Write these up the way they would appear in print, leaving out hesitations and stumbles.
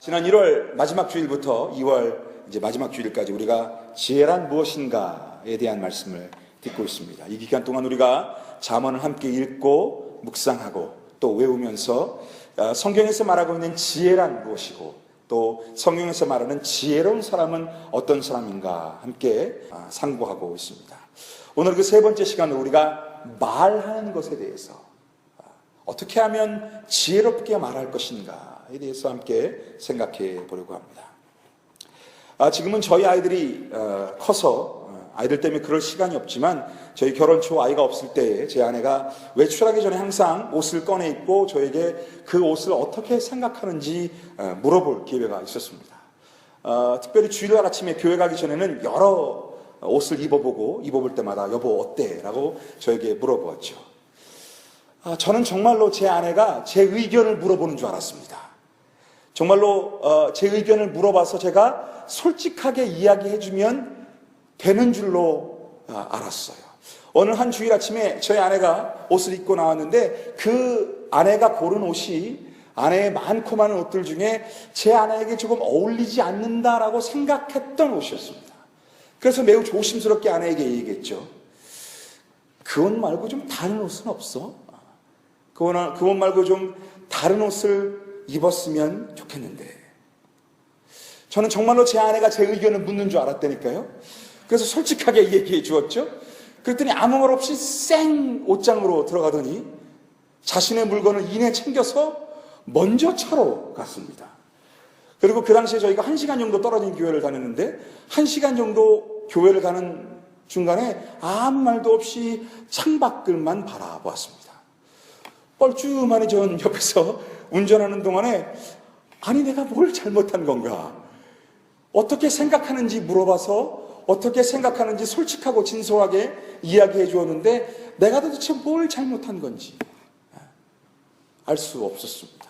지난 1월 마지막 주일부터 2월 이제 마지막 주일까지 우리가 지혜란 무엇인가에 대한 말씀을 듣고 있습니다. 이 기간 동안 우리가 잠언을 함께 읽고 묵상하고 또 외우면서 성경에서 말하고 있는 지혜란 무엇이고 또 성경에서 말하는 지혜로운 사람은 어떤 사람인가 함께 상고하고 있습니다. 오늘 그 세 번째 시간으로 우리가 말하는 것에 대해서 어떻게 하면 지혜롭게 말할 것인가에 대해서 함께 생각해 보려고 합니다. 지금은 저희 아이들이 커서 아이들 때문에 그럴 시간이 없지만 저희 결혼 초 아이가 없을 때에 제 아내가 외출하기 전에 항상 옷을 꺼내 입고 저에게 그 옷을 어떻게 생각하는지 물어볼 기회가 있었습니다. 특별히 주일날 아침에 교회 가기 전에는 여러 옷을 입어볼 때마다 여보 어때? 라고 저에게 물어보았죠. 저는 정말로 제 아내가 제 의견을 물어보는 줄 알았습니다. 정말로 제 의견을 물어봐서 제가 솔직하게 이야기해주면 되는 줄로 알았어요. 어느 한 주일 아침에 저희 아내가 옷을 입고 나왔는데 그 아내가 고른 옷이 아내의 많고 많은 옷들 중에 제 아내에게 조금 어울리지 않는다라고 생각했던 옷이었습니다. 그래서 매우 조심스럽게 아내에게 얘기했죠. 그 옷 말고 좀 다른 옷은 없어? 그 옷 말고 좀 다른 옷을 입었으면 좋겠는데. 저는 정말로 제 아내가 제 의견을 묻는 줄 알았다니까요. 그래서 솔직하게 얘기해 주었죠. 그랬더니 아무 말 없이 쌩 옷장으로 들어가더니 자신의 물건을 이내 챙겨서 먼저 차로 갔습니다. 그리고 그 당시에 저희가 1시간 정도 떨어진 교회를 다녔는데 1시간 정도 교회를 가는 중간에 아무 말도 없이 창밖을만 바라보았습니다. 뻘쭘하니 전 옆에서 운전하는 동안에 아니 내가 뭘 잘못한 건가? 어떻게 생각하는지 물어봐서 어떻게 생각하는지 솔직하고 진솔하게 이야기해 주었는데 내가 도대체 뭘 잘못한 건지 알 수 없었습니다.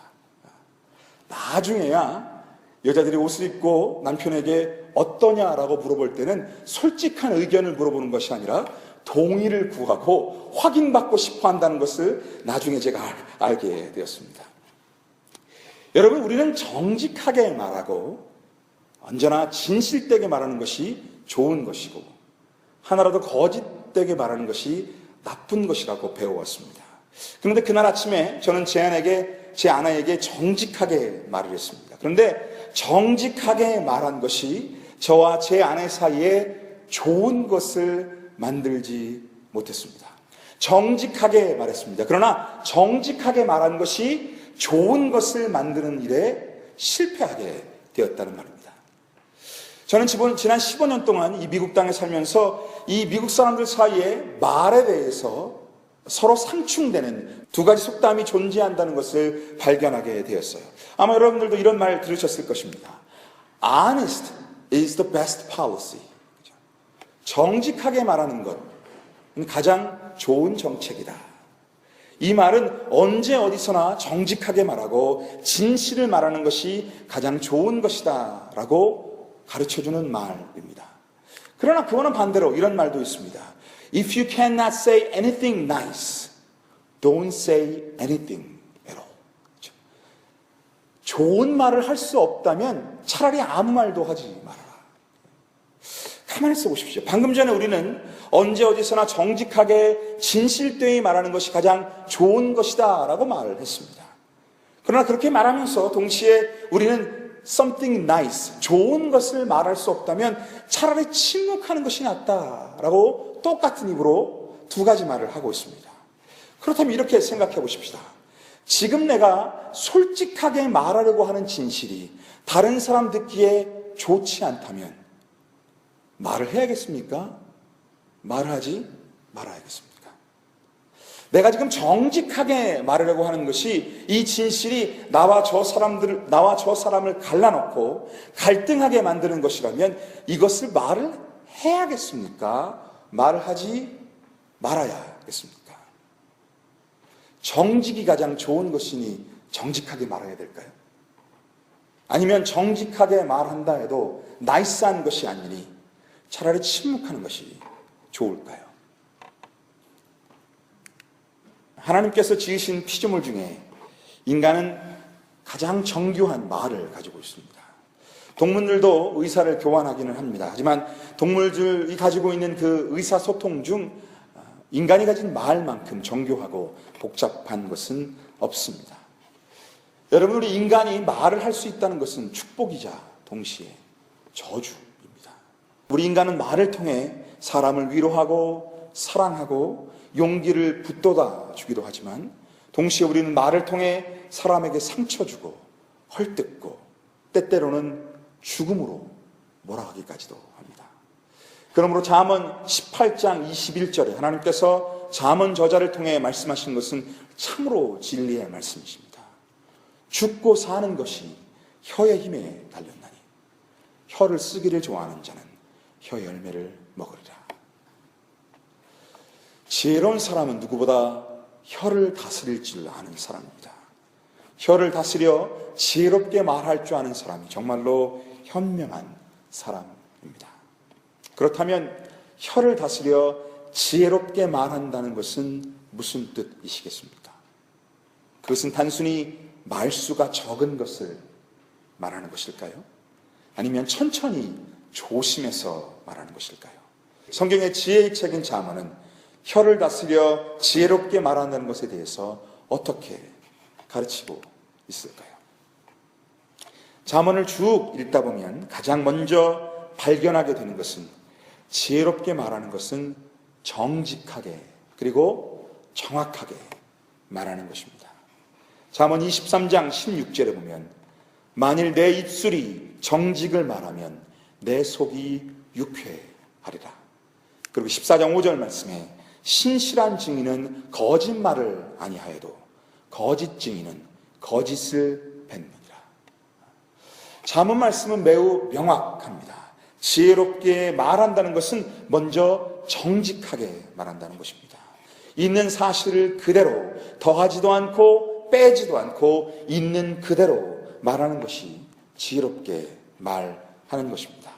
나중에야 여자들이 옷을 입고 남편에게 어떠냐라고 물어볼 때는 솔직한 의견을 물어보는 것이 아니라 동의를 구하고 확인받고 싶어 한다는 것을 나중에 제가 알게 되었습니다. 여러분, 우리는 정직하게 말하고 언제나 진실되게 말하는 것이 좋은 것이고 하나라도 거짓되게 말하는 것이 나쁜 것이라고 배워왔습니다. 그런데 그날 아침에 저는 제 아내에게 정직하게 말을 했습니다. 그런데 정직하게 말한 것이 저와 제 아내 사이에 좋은 것을 만들지 못했습니다. 정직하게 말했습니다. 그러나 정직하게 말한 것이 좋은 것을 만드는 일에 실패하게 되었다는 말입니다. 저는 지난 15년 동안 이 미국 땅에 살면서 이 미국 사람들 사이에 말에 대해서 서로 상충되는 두 가지 속담이 존재한다는 것을 발견하게 되었어요. 아마 여러분들도 이런 말 들으셨을 것입니다. Honest is the best policy. 정직하게 말하는 것 가장 좋은 정책이다. 이 말은 언제 어디서나 정직하게 말하고 진실을 말하는 것이 가장 좋은 것이다 라고 가르쳐주는 말입니다. 그러나 그거는 반대로 이런 말도 있습니다. If you cannot say anything nice, don't say anything at all. 좋은 말을 할 수 없다면 차라리 아무 말도 하지 말아라. 가만히 써보십시오. 방금 전에 우리는 언제 어디서나 정직하게 진실되이 말하는 것이 가장 좋은 것이다 라고 말을 했습니다. 그러나 그렇게 말하면서 동시에 우리는 something nice, 좋은 것을 말할 수 없다면 차라리 침묵하는 것이 낫다라고 똑같은 입으로 두 가지 말을 하고 있습니다. 그렇다면 이렇게 생각해 보십시다. 지금 내가 솔직하게 말하려고 하는 진실이 다른 사람 듣기에 좋지 않다면 말을 해야겠습니까? 말하지 말아야겠습니까? 내가 지금 정직하게 말하려고 하는 것이 이 진실이 나와 저 사람을 갈라놓고 갈등하게 만드는 것이라면 이것을 말을 해야겠습니까? 말을 하지 말아야겠습니까? 정직이 가장 좋은 것이니 정직하게 말해야 될까요? 아니면 정직하게 말한다 해도 나이스한 것이 아니니 차라리 침묵하는 것이 좋을까요? 하나님께서 지으신 피조물 중에 인간은 가장 정교한 말을 가지고 있습니다. 동물들도 의사를 교환하기는 합니다. 하지만 동물들이 가지고 있는 그 의사소통 중 인간이 가진 말만큼 정교하고 복잡한 것은 없습니다. 여러분, 우리 인간이 말을 할 수 있다는 것은 축복이자 동시에 저주입니다. 우리 인간은 말을 통해 사람을 위로하고 사랑하고 용기를 북돋아 주기도 하지만 동시에 우리는 말을 통해 사람에게 상처 주고 헐뜯고 때때로는 죽음으로 몰아가기까지도 합니다. 그러므로 잠언 18장 21절에 하나님께서 잠언 저자를 통해 말씀하신 것은 참으로 진리의 말씀이십니다. 죽고 사는 것이 혀의 힘에 달렸나니 혀를 쓰기를 좋아하는 자는 혀의 열매를 먹으리라. 지혜로운 사람은 누구보다 혀를 다스릴 줄 아는 사람입니다. 혀를 다스려 지혜롭게 말할 줄 아는 사람이 정말로 현명한 사람입니다. 그렇다면 혀를 다스려 지혜롭게 말한다는 것은 무슨 뜻이시겠습니까? 그것은 단순히 말수가 적은 것을 말하는 것일까요? 아니면 천천히 조심해서 말하는 것일까요? 성경의 지혜의 책인 잠언은 혀를 다스려 지혜롭게 말한다는 것에 대해서 어떻게 가르치고 있을까요? 잠언을 쭉 읽다 보면 가장 먼저 발견하게 되는 것은 지혜롭게 말하는 것은 정직하게 그리고 정확하게 말하는 것입니다. 잠언 23장 16절에 보면 만일 내 입술이 정직을 말하면 내 속이 유쾌하리라. 그리고 14장 5절 말씀에 신실한 증인은 거짓말을 아니하여도 거짓 증인은 거짓을 뱉느니라. 잠언 말씀은 매우 명확합니다. 지혜롭게 말한다는 것은 먼저 정직하게 말한다는 것입니다. 있는 사실을 그대로 더하지도 않고 빼지도 않고 있는 그대로 말하는 것이 지혜롭게 말하는 것입니다.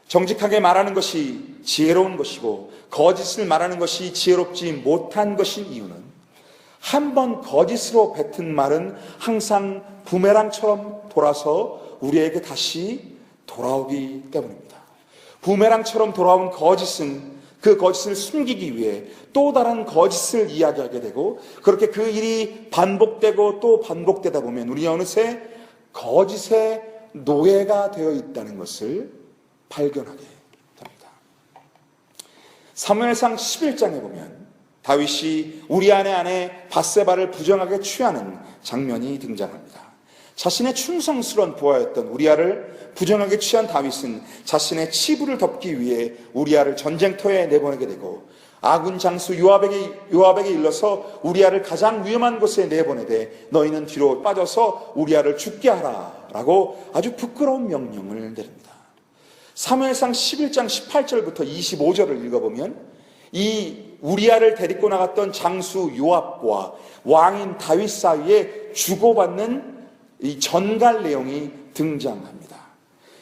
정직하게 말하는 것이 지혜로운 것이고 거짓을 말하는 것이 지혜롭지 못한 것인 이유는 한 번 거짓으로 뱉은 말은 항상 부메랑처럼 돌아서 우리에게 다시 돌아오기 때문입니다. 부메랑처럼 돌아온 거짓은 그 거짓을 숨기기 위해 또 다른 거짓을 이야기하게 되고 그렇게 그 일이 반복되고 또 반복되다 보면 우리 어느새 거짓의 노예가 되어 있다는 것을 발견하게 됩니다. 사무엘상 11장에 보면 다윗이 우리아의 아내 밧세바를 부정하게 취하는 장면이 등장합니다. 자신의 충성스러운 부하였던 우리아를 부정하게 취한 다윗은 자신의 치부를 덮기 위해 우리아를 전쟁터에 내보내게 되고 아군 장수 요압에게 일러서 우리아를 가장 위험한 곳에 내보내되 너희는 뒤로 빠져서 우리아를 죽게 하라 라고 아주 부끄러운 명령을 내립니다. 사무엘상 11장 18절부터 25절을 읽어보면 이 우리아를 데리고 나갔던 장수 요압과 왕인 다윗 사이에 주고받는 이 전갈 내용이 등장합니다.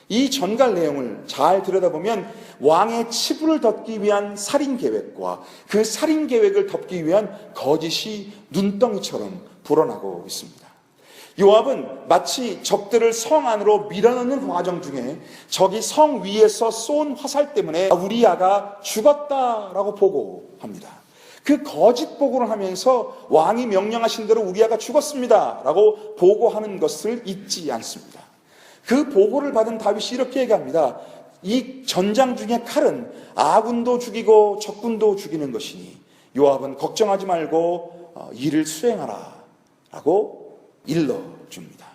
이 전갈 내용을 잘 들여다보면 왕의 치부를 덮기 위한 살인 계획과 그 살인 계획을 덮기 위한 거짓이 눈덩이처럼 불어나고 있습니다. 요압은 마치 적들을 성 안으로 밀어넣는 과정 중에 적이 성 위에서 쏜 화살 때문에 우리아가 죽었다라고 보고합니다. 그 거짓 보고를 하면서 왕이 명령하신 대로 우리아가 죽었습니다 라고 보고하는 것을 잊지 않습니다. 그 보고를 받은 다윗이 이렇게 얘기합니다. 이 전장 중에 칼은 아군도 죽이고 적군도 죽이는 것이니 요압은 걱정하지 말고 일을 수행하라 라고 일러줍니다.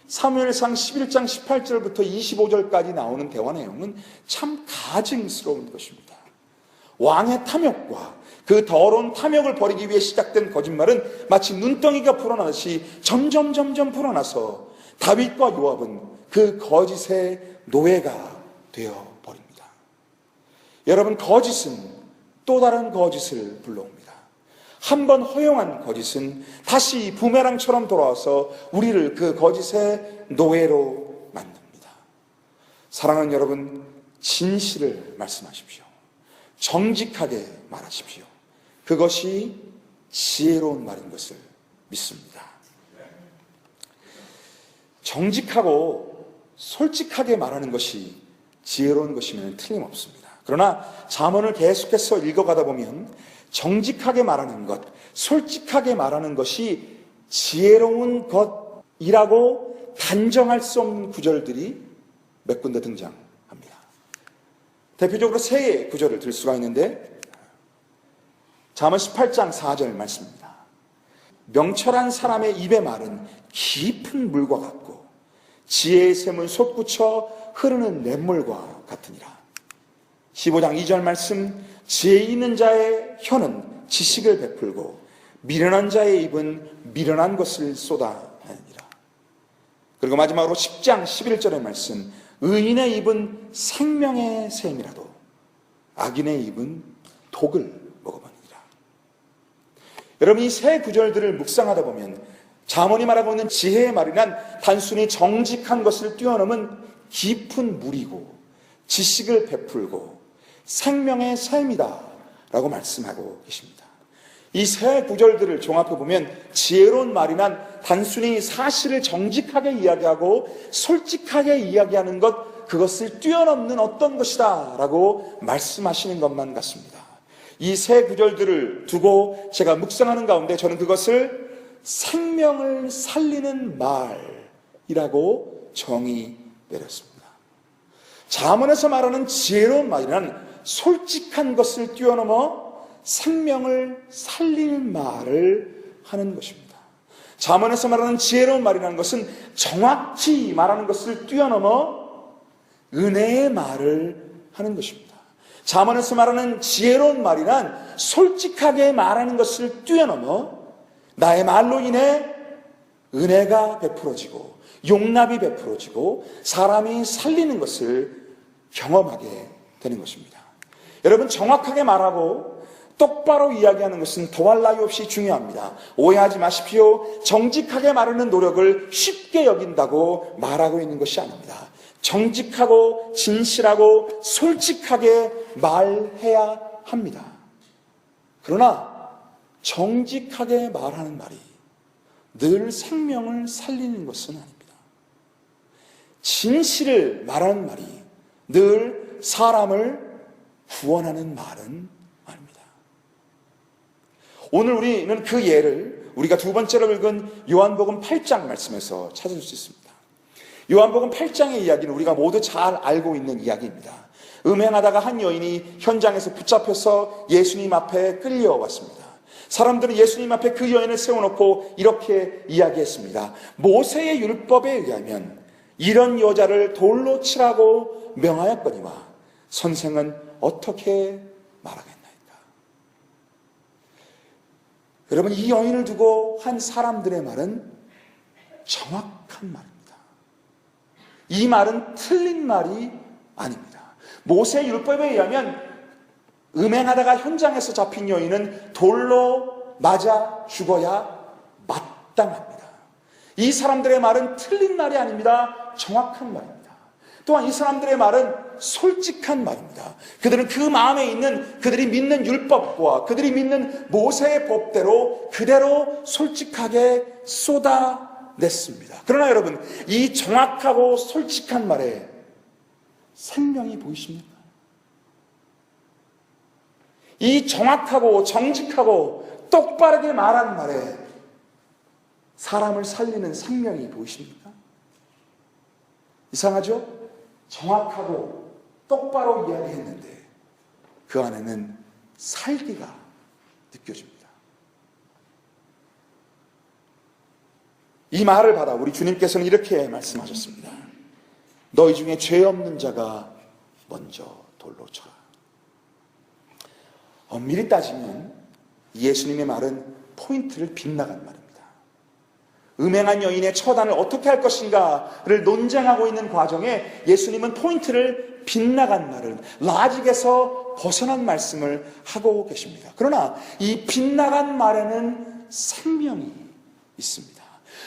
사무엘상 11장 18절부터 25절까지 나오는 대화 내용은 참 가증스러운 것입니다. 왕의 탐욕과 그 더러운 탐욕을 버리기 위해 시작된 거짓말은 마치 눈덩이가 불어나듯이 점점 불어나서 다윗과 요압은 그 거짓의 노예가 되어버립니다. 여러분, 거짓은 또 다른 거짓을 불러옵니다. 한 번 허용한 거짓은 다시 부메랑처럼 돌아와서 우리를 그 거짓의 노예로 만듭니다. 사랑하는 여러분, 진실을 말씀하십시오. 정직하게 말하십시오. 그것이 지혜로운 말인 것을 믿습니다. 정직하고 솔직하게 말하는 것이 지혜로운 것이면 틀림없습니다. 그러나 잠언을 계속해서 읽어가다 보면 정직하게 말하는 것, 솔직하게 말하는 것이 지혜로운 것이라고 단정할 수 없는 구절들이 몇 군데 등장합니다. 대표적으로 세 구절을 들 수가 있는데, 잠언 18장 4절 말씀입니다. 명철한 사람의 입의 말은 깊은 물과 같고 지혜의 샘은 솟구쳐 흐르는 냇물과 같으니라. 15장 2절 말씀, 지혜 있는 자의 혀는 지식을 베풀고 미련한 자의 입은 미련한 것을 쏟아내니라. 그리고 마지막으로 10장 11절의 말씀, 의인의 입은 생명의 샘이라도 악인의 입은 독을 먹어버리니라. 여러분, 이 세 구절들을 묵상하다 보면 잠언이 말하고 있는 지혜의 말이란 단순히 정직한 것을 뛰어넘은 깊은 물이고 지식을 베풀고 생명의 샘이다 라고 말씀하고 계십니다. 이 세 구절들을 종합해 보면 지혜로운 말이란 단순히 사실을 정직하게 이야기하고 솔직하게 이야기하는 것, 그것을 뛰어넘는 어떤 것이다 라고 말씀하시는 것만 같습니다. 이 세 구절들을 두고 제가 묵상하는 가운데 저는 그것을 생명을 살리는 말이라고 정의 내렸습니다. 잠언에서 말하는 지혜로운 말이란 솔직한 것을 뛰어넘어 생명을 살리는 말을 하는 것입니다. 잠언에서 말하는 지혜로운 말이라는 것은 정확히 말하는 것을 뛰어넘어 은혜의 말을 하는 것입니다. 잠언에서 말하는 지혜로운 말이란 솔직하게 말하는 것을 뛰어넘어 나의 말로 인해 은혜가 베풀어지고 용납이 베풀어지고 사람이 살리는 것을 경험하게 되는 것입니다. 여러분, 정확하게 말하고 똑바로 이야기하는 것은 더할 나위 없이 중요합니다. 오해하지 마십시오. 정직하게 말하는 노력을 쉽게 여긴다고 말하고 있는 것이 아닙니다. 정직하고 진실하고 솔직하게 말해야 합니다. 그러나 정직하게 말하는 말이 늘 생명을 살리는 것은 아닙니다. 진실을 말하는 말이 늘 사람을 구원하는 말은 아닙니다. 오늘 우리는 그 예를 우리가 두 번째로 읽은 요한복음 8장 말씀에서 찾을 수 있습니다. 요한복음 8장의 이야기는 우리가 모두 잘 알고 있는 이야기입니다. 음행하다가 한 여인이 현장에서 붙잡혀서 예수님 앞에 끌려왔습니다. 사람들은 예수님 앞에 그 여인을 세워놓고 이렇게 이야기했습니다. 모세의 율법에 의하면 이런 여자를 돌로 치라고 명하였거니와 선생은 어떻게 말하겠나이까? 여러분, 이 여인을 두고 한 사람들의 말은 정확한 말입니다. 이 말은 틀린 말이 아닙니다. 모세의 율법에 의하면 음행하다가 현장에서 잡힌 여인은 돌로 맞아 죽어야 마땅합니다. 이 사람들의 말은 틀린 말이 아닙니다. 정확한 말입니다. 또한 이 사람들의 말은 솔직한 말입니다. 그들은 그 마음에 있는 그들이 믿는 율법과 그들이 믿는 모세의 법대로 그대로 솔직하게 쏟아냈습니다. 그러나 여러분, 이 정확하고 솔직한 말에 생명이 보이십니까? 이 정확하고 정직하고 똑바르게 말한 말에 사람을 살리는 생명이 보이십니까? 이상하죠? 정확하고 똑바로 이야기했는데 그 안에는 살기가 느껴집니다. 이 말을 받아 우리 주님께서는 이렇게 말씀하셨습니다. 너희 중에 죄 없는 자가 먼저 돌로 쳐라. 엄밀히 따지면 예수님의 말은 포인트를 빗나간 말입니다. 음행한 여인의 처단을 어떻게 할 것인가를 논쟁하고 있는 과정에 예수님은 포인트를 빗나간 말을, 라직에서 벗어난 말씀을 하고 계십니다. 그러나 이 빗나간 말에는 생명이 있습니다.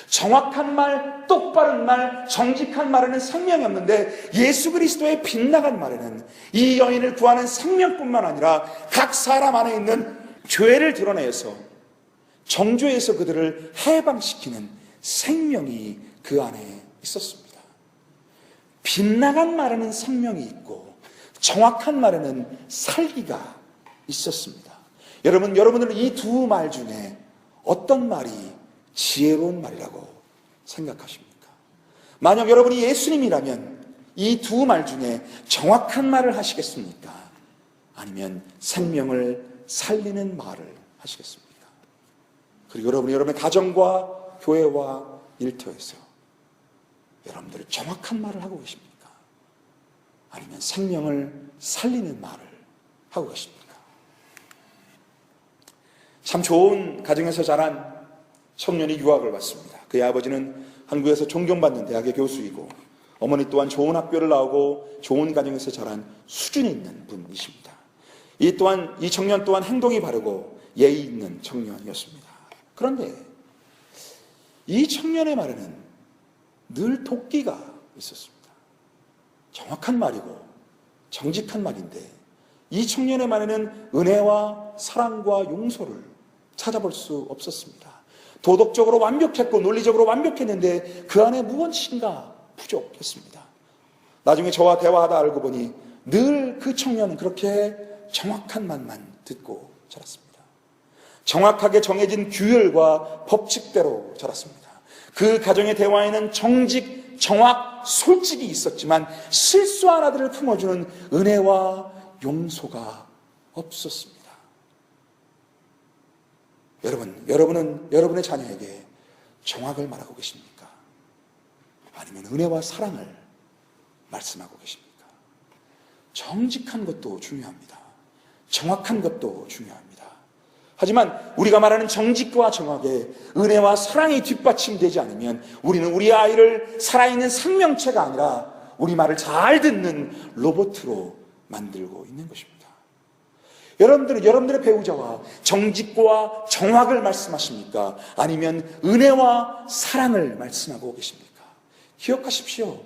정확한 말, 똑바른 말, 정직한 말에는 생명이 없는데 예수 그리스도의 빗나간 말에는 이 여인을 구하는 생명뿐만 아니라 각 사람 안에 있는 죄를 드러내서 정죄에서 그들을 해방시키는 생명이 그 안에 있었습니다. 빗나간 말에는 생명이 있고 정확한 말에는 살기가 있었습니다. 여러분들은 이 두 말 중에 어떤 말이 지혜로운 말이라고 생각하십니까? 만약 여러분이 예수님이라면 이 두 말 중에 정확한 말을 하시겠습니까? 아니면 생명을 살리는 말을 하시겠습니까? 그리고 여러분의 가정과 교회와 일터에서 여러분들이 정확한 말을 하고 계십니까? 아니면 생명을 살리는 말을 하고 계십니까? 참 좋은 가정에서 자란 청년이 유학을 왔습니다. 그의 아버지는 한국에서 존경받는 대학의 교수이고 어머니 또한 좋은 학교를 나오고 좋은 가정에서 자란 수준이 있는 분이십니다. 이 청년 또한 행동이 바르고 예의 있는 청년이었습니다. 그런데 이 청년의 말에는 늘 도끼가 있었습니다. 정확한 말이고 정직한 말인데 이 청년의 말에는 은혜와 사랑과 용서를 찾아볼 수 없었습니다. 도덕적으로 완벽했고 논리적으로 완벽했는데 그 안에 무엇인가 부족했습니다. 나중에 저와 대화하다 알고 보니 늘 그 청년은 그렇게 정확한 말만 듣고 자랐습니다. 정확하게 정해진 규율과 법칙대로 자랐습니다. 그 가정의 대화에는 정직, 정확, 솔직이 있었지만 실수 하나들을 품어주는 은혜와 용서가 없었습니다. 여러분은 여러분의 자녀에게 정확을 말하고 계십니까? 아니면 은혜와 사랑을 말씀하고 계십니까? 정직한 것도 중요합니다. 정확한 것도 중요합니다. 하지만 우리가 말하는 정직과 정확에 은혜와 사랑이 뒷받침되지 않으면 우리는 우리 아이를 살아있는 생명체가 아니라 우리 말을 잘 듣는 로봇으로 만들고 있는 것입니다. 여러분들은 여러분들의 배우자와 정직과 정확을 말씀하십니까? 아니면 은혜와 사랑을 말씀하고 계십니까? 기억하십시오.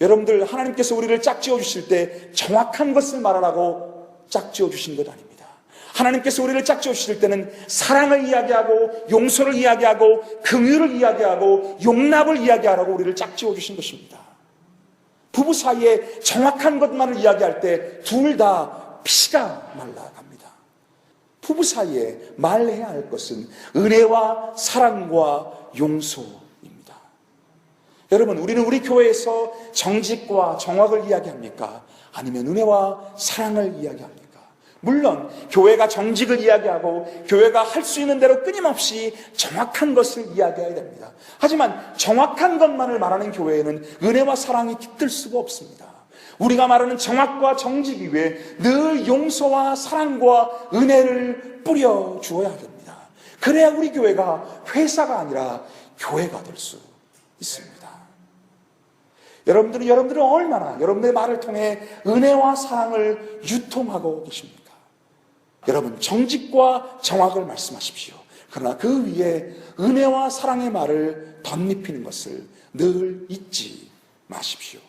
여러분들 하나님께서 우리를 짝지어 주실 때 정확한 것을 말하라고 짝지어 주신 것 아닙니다. 하나님께서 우리를 짝지어 주실 때는 사랑을 이야기하고 용서를 이야기하고 긍휼을 이야기하고 용납을 이야기하라고 우리를 짝지어 주신 것입니다. 부부 사이에 정확한 것만을 이야기할 때 둘 다 피가 말라갑니다. 부부 사이에 말해야 할 것은 은혜와 사랑과 용서입니다. 여러분, 우리는 우리 교회에서 정직과 정확을 이야기합니까? 아니면 은혜와 사랑을 이야기합니까? 물론 교회가 정직을 이야기하고 교회가 할 수 있는 대로 끊임없이 정확한 것을 이야기해야 됩니다. 하지만 정확한 것만을 말하는 교회에는 은혜와 사랑이 깃들 수가 없습니다. 우리가 말하는 정확과 정직 위에 늘 용서와 사랑과 은혜를 뿌려 주어야 됩니다. 그래야 우리 교회가 회사가 아니라 교회가 될 수 있습니다. 여러분들은 얼마나 여러분의 말을 통해 은혜와 사랑을 유통하고 계십니까? 여러분, 정직과 정확을 말씀하십시오. 그러나 그 위에 은혜와 사랑의 말을 덧입히는 것을 늘 잊지 마십시오.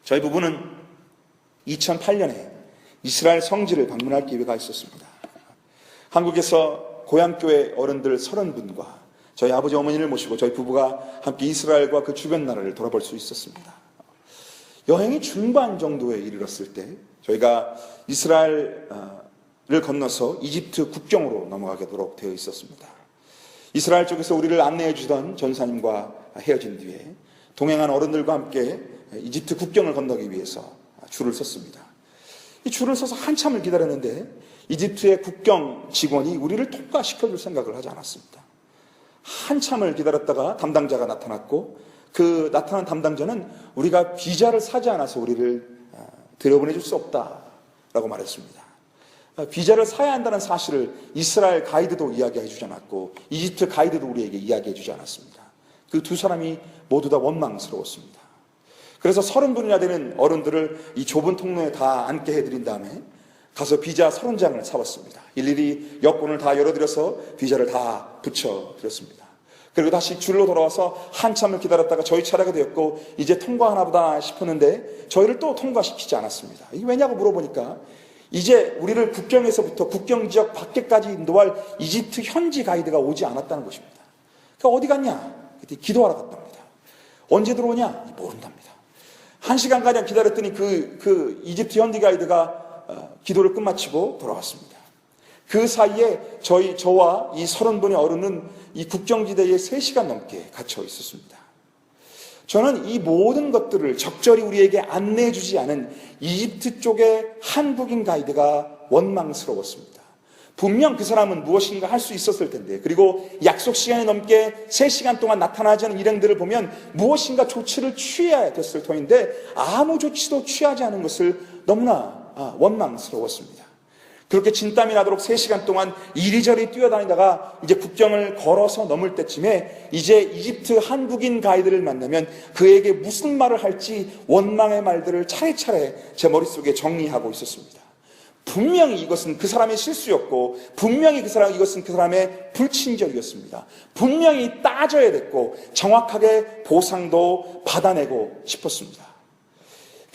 저희 부부는 2008년에 이스라엘 성지를 방문할 기회가 있었습니다. 한국에서 고향교회 어른들 30분과 저희 아버지 어머니를 모시고 저희 부부가 함께 이스라엘과 그 주변 나라를 돌아볼 수 있었습니다. 여행이 중반 정도에 이르렀을 때 저희가 이스라엘을 건너서 이집트 국경으로 넘어가도록 되어 있었습니다. 이스라엘 쪽에서 우리를 안내해 주던 전사님과 헤어진 뒤에 동행한 어른들과 함께 이집트 국경을 건너기 위해서 줄을 섰습니다. 이 줄을 서서 한참을 기다렸는데 이집트의 국경 직원이 우리를 통과시켜줄 생각을 하지 않았습니다. 한참을 기다렸다가 담당자가 나타났고 그 나타난 담당자는 우리가 비자를 사지 않아서 우리를 들여보내줄 수 없다라고 말했습니다. 비자를 사야 한다는 사실을 이스라엘 가이드도 이야기해 주지 않았고 이집트 가이드도 우리에게 이야기해 주지 않았습니다. 그 두 사람이 모두 다 원망스러웠습니다. 그래서 30분이나 되는 어른들을 이 좁은 통로에 다 앉게 해드린 다음에 가서 비자 30장을 사왔습니다. 일일이 여권을 다 열어드려서 비자를 다 붙여드렸습니다. 그리고 다시 줄로 돌아와서 한참을 기다렸다가 저희 차례가 되었고 이제 통과하나 보다 싶었는데 저희를 또 통과시키지 않았습니다. 이게 왜냐고 물어보니까 이제 우리를 국경에서부터 국경지역 밖에까지 인도할 이집트 현지 가이드가 오지 않았다는 것입니다. 그러니까 어디 갔냐? 그때 기도하러 갔답니다. 언제 들어오냐? 모른답니다. 1시간가량 기다렸더니 그 이집트 현지 가이드가 기도를 끝마치고 돌아왔습니다. 그 사이에 저와 이 30분의 어른은 이 국경지대에 3시간 넘게 갇혀 있었습니다. 저는 이 모든 것들을 적절히 우리에게 안내해 주지 않은 이집트 쪽의 한국인 가이드가 원망스러웠습니다. 분명 그 사람은 무엇인가 할 수 있었을 텐데, 그리고 약속 시간이 넘게 3시간 동안 나타나지 않은 일행들을 보면 무엇인가 조치를 취해야 됐을 터인데 아무 조치도 취하지 않은 것을 너무나 원망스러웠습니다. 그렇게 진땀이 나도록 3시간 동안 이리저리 뛰어다니다가 이제 국경을 걸어서 넘을 때쯤에 이제 이집트 한국인 가이드를 만나면 그에게 무슨 말을 할지 원망의 말들을 차례차례 제 머릿속에 정리하고 있었습니다. 분명히 이것은 그 사람의 실수였고, 분명히 이것은 그 사람의 불친절이었습니다. 분명히 따져야 됐고 정확하게 보상도 받아내고 싶었습니다.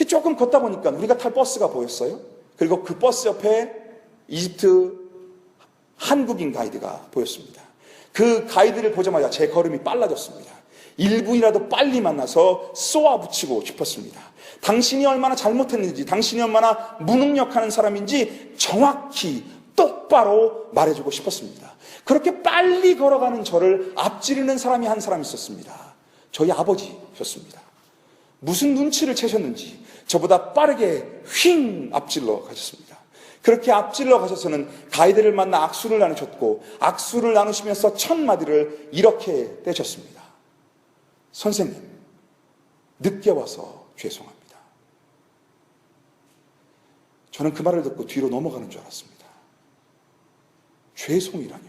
조금 걷다 보니까 우리가 탈 버스가 보였어요. 그리고 그 버스 옆에 이집트 한국인 가이드가 보였습니다. 그 가이드를 보자마자 제 걸음이 빨라졌습니다. 1분이라도 빨리 만나서 쏘아붙이고 싶었습니다. 당신이 얼마나 잘못했는지, 당신이 얼마나 무능력하는 사람인지 정확히 똑바로 말해주고 싶었습니다. 그렇게 빨리 걸어가는 저를 앞지르는 사람이 한 사람 있었습니다. 저희 아버지였습니다. 무슨 눈치를 채셨는지 저보다 빠르게 휙 앞질러 가셨습니다. 그렇게 앞질러 가셔서는 가이드를 만나 악수를 나누셨고, 악수를 나누시면서 첫 마디를 이렇게 떼셨습니다. 선생님, 늦게 와서 죄송합니다. 저는 그 말을 듣고 뒤로 넘어가는 줄 알았습니다. 죄송이라뇨.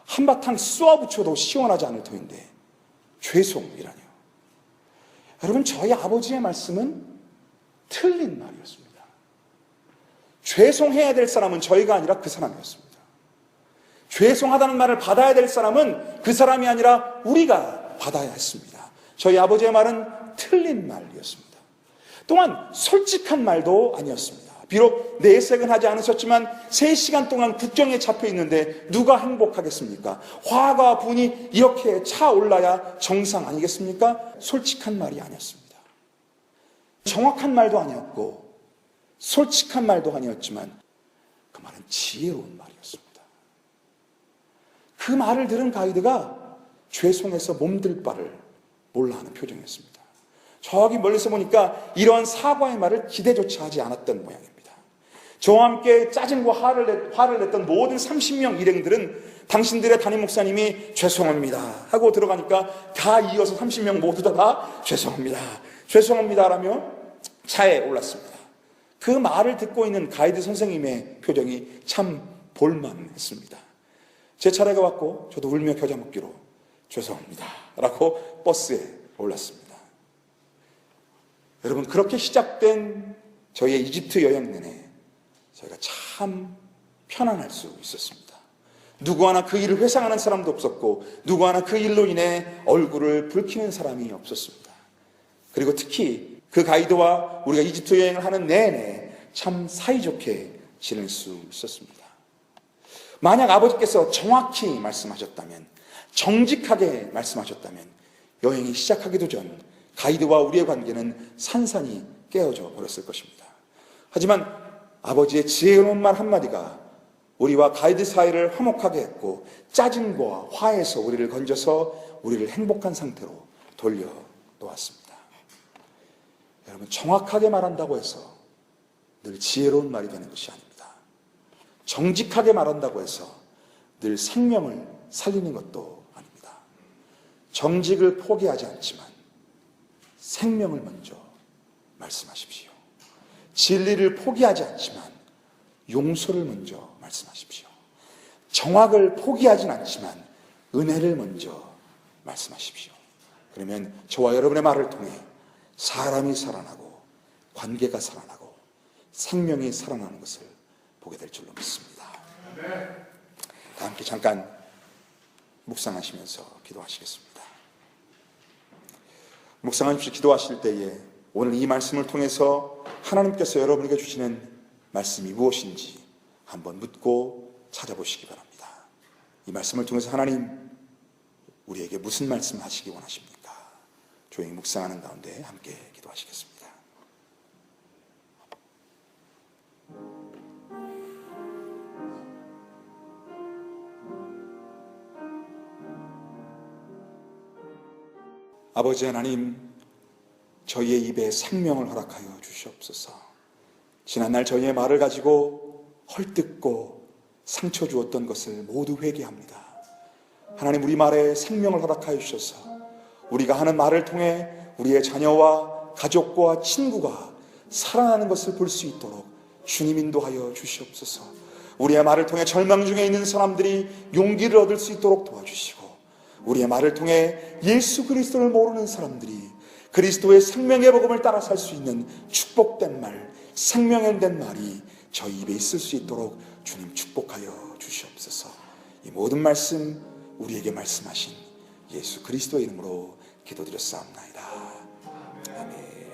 한바탕 쏘아붙여도 시원하지 않을 터인데 죄송이라뇨. 여러분, 저희 아버지의 말씀은 틀린 말이었습니다. 죄송해야 될 사람은 저희가 아니라 그 사람이었습니다. 죄송하다는 말을 받아야 될 사람은 그 사람이 아니라 우리가 받아야 했습니다. 저희 아버지의 말은 틀린 말이었습니다. 또한 솔직한 말도 아니었습니다. 비록 내색은 하지 않으셨지만 3시간 동안 국경에 잡혀 있는데 누가 행복하겠습니까? 화가 분이 이렇게 차올라야 정상 아니겠습니까? 솔직한 말이 아니었습니다. 정확한 말도 아니었고 솔직한 말도 아니었지만 그 말은 지혜로운 말이었습니다. 그 말을 들은 가이드가 죄송해서 몸들 바를 몰라 하는 표정이었습니다. 저기 멀리서 보니까 이러한 사과의 말을 기대조차 하지 않았던 모양입니다. 저와 함께 짜증과 화를 냈던 모든 30명 일행들은 당신들의 담임 목사님이 죄송합니다 하고 들어가니까 다 이어서 30명 모두 다 죄송합니다 라며 차에 올랐습니다. 그 말을 듣고 있는 가이드 선생님의 표정이 참 볼만했습니다. 제 차례가 왔고 저도 울며 겨자 먹기로 죄송합니다 라고 버스에 올랐습니다. 여러분, 그렇게 시작된 저희의 이집트 여행 내내 저희가 참 편안할 수 있었습니다. 누구 하나 그 일을 회상하는 사람도 없었고 누구 하나 그 일로 인해 얼굴을 붉히는 사람이 없었습니다. 그리고 특히 그 가이드와 우리가 이집트 여행을 하는 내내 참 사이좋게 지낼 수 있었습니다. 만약 아버지께서 정확히 말씀하셨다면, 정직하게 말씀하셨다면 여행이 시작하기도 전 가이드와 우리의 관계는 산산이 깨어져 버렸을 것입니다. 하지만 아버지의 지혜로운 말 한마디가 우리와 가이드 사이를 화목하게 했고 짜증과 화에서 우리를 건져서 우리를 행복한 상태로 돌려놓았습니다. 여러분, 정확하게 말한다고 해서 늘 지혜로운 말이 되는 것이 아닙니다. 정직하게 말한다고 해서 늘 생명을 살리는 것도 아닙니다. 정직을 포기하지 않지만 생명을 먼저 말씀하십시오. 진리를 포기하지 않지만 용서를 먼저 말씀하십시오. 정확을 포기하진 않지만 은혜를 먼저 말씀하십시오. 그러면 저와 여러분의 말을 통해 사람이 살아나고 관계가 살아나고 생명이 살아나는 것을 보게 될 줄로 믿습니다. 다 함께 잠깐 묵상하시면서 기도하시겠습니다. 묵상하십시오. 기도하실 때에 오늘 이 말씀을 통해서 하나님께서 여러분에게 주시는 말씀이 무엇인지 한번 묻고 찾아보시기 바랍니다. 이 말씀을 통해서 하나님, 우리에게 무슨 말씀을 하시기 원하십니까? 조용히 묵상하는 가운데 함께 기도하시겠습니다. 아버지 하나님, 저희의 입에 생명을 허락하여 주시옵소서. 지난날 저희의 말을 가지고 헐뜯고 상처 주었던 것을 모두 회개합니다. 하나님, 우리 말에 생명을 허락하여 주셔서 우리가 하는 말을 통해 우리의 자녀와 가족과 친구가 살아나는 것을 볼 수 있도록 주님 인도하여 주시옵소서. 우리의 말을 통해 절망 중에 있는 사람들이 용기를 얻을 수 있도록 도와주시고, 우리의 말을 통해 예수 그리스도를 모르는 사람들이 그리스도의 생명의 복음을 따라 살 수 있는 축복된 말, 생명의 된 말이 저희 입에 있을 수 있도록 주님 축복하여 주시옵소서. 이 모든 말씀 우리에게 말씀하신 예수 그리스도의 이름으로 기도드렸사옵나이다. 아멘.